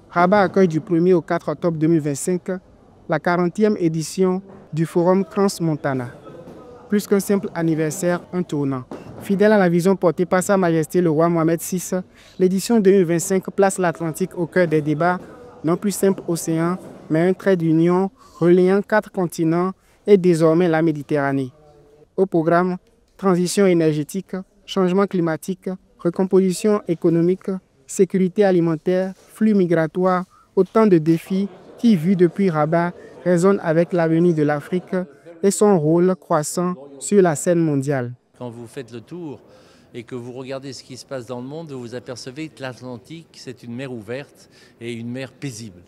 Rabat accueille du 1er au 4 octobre 2025 la 40e édition du Forum Crans-Montana. Plus qu'un simple anniversaire, un tournant. Fidèle à la vision portée par Sa Majesté le roi Mohamed VI, l'édition 2025 place l'Atlantique au cœur des débats, non plus simple océan, mais un trait d'union reliant 4 continents et désormais la Méditerranée. Au programme, transition énergétique, changement climatique, recomposition économique, sécurité alimentaire, flux migratoires, autant de défis qui, vus depuis Rabat, résonnent avec l'avenir de l'Afrique et son rôle croissant sur la scène mondiale. Quand vous faites le tour et que vous regardez ce qui se passe dans le monde, vous vous apercevez que l'Atlantique, c'est une mer ouverte et une mer paisible.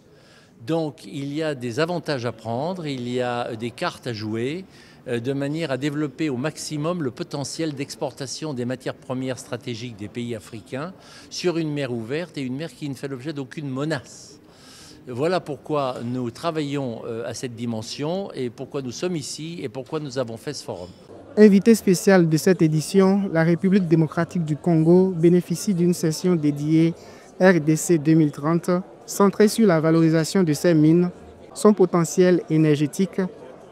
Donc il y a des avantages à prendre, il y a des cartes à jouer, de manière à développer au maximum le potentiel d'exportation des matières premières stratégiques des pays africains sur une mer ouverte et une mer qui ne fait l'objet d'aucune menace. Voilà pourquoi nous travaillons à cette dimension et pourquoi nous sommes ici et pourquoi nous avons fait ce forum. Invité spécial de cette édition, la République démocratique du Congo bénéficie d'une session dédiée RDC 2030 centrée sur la valorisation de ses mines, son potentiel énergétique,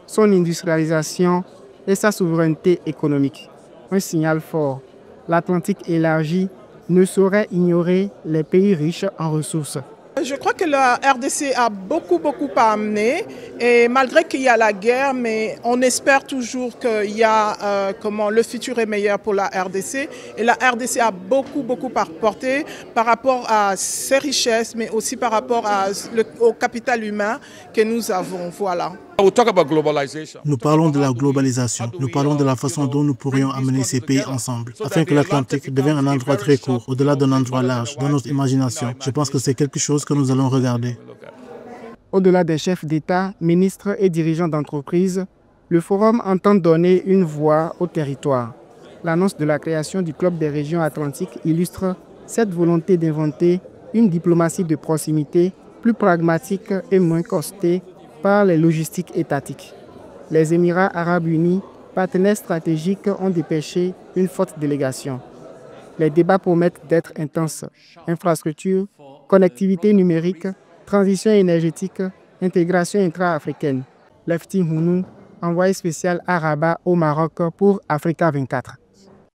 son industrialisation et sa souveraineté économique. Un signal fort. L'Atlantique élargi ne saurait ignorer les pays riches en ressources. Je crois que la RDC a beaucoup à amener et malgré qu'il y a la guerre, mais on espère toujours qu'il y a le futur est meilleur pour la RDC et la RDC a beaucoup à apporter par rapport à ses richesses, mais aussi par rapport au capital humain que nous avons. Voilà. Nous parlons de la globalisation, nous parlons de la façon dont nous pourrions amener ces pays ensemble, afin que l'Atlantique devienne un endroit très court, au-delà d'un endroit large, dans notre imagination. Je pense que c'est quelque chose que nous allons regarder. Au-delà des chefs d'État, ministres et dirigeants d'entreprises, le forum entend donner une voix au territoire. L'annonce de la création du Club des régions atlantiques illustre cette volonté d'inventer une diplomatie de proximité plus pragmatique et moins costée par les logistiques étatiques. Les Émirats arabes unis, partenaires stratégiques, ont dépêché une forte délégation. Les débats promettent d'être intenses. Infrastructures, connectivité numérique, transition énergétique, intégration intra-africaine. Lefty Hounou, envoyé spécial à Rabat au Maroc pour Africa 24.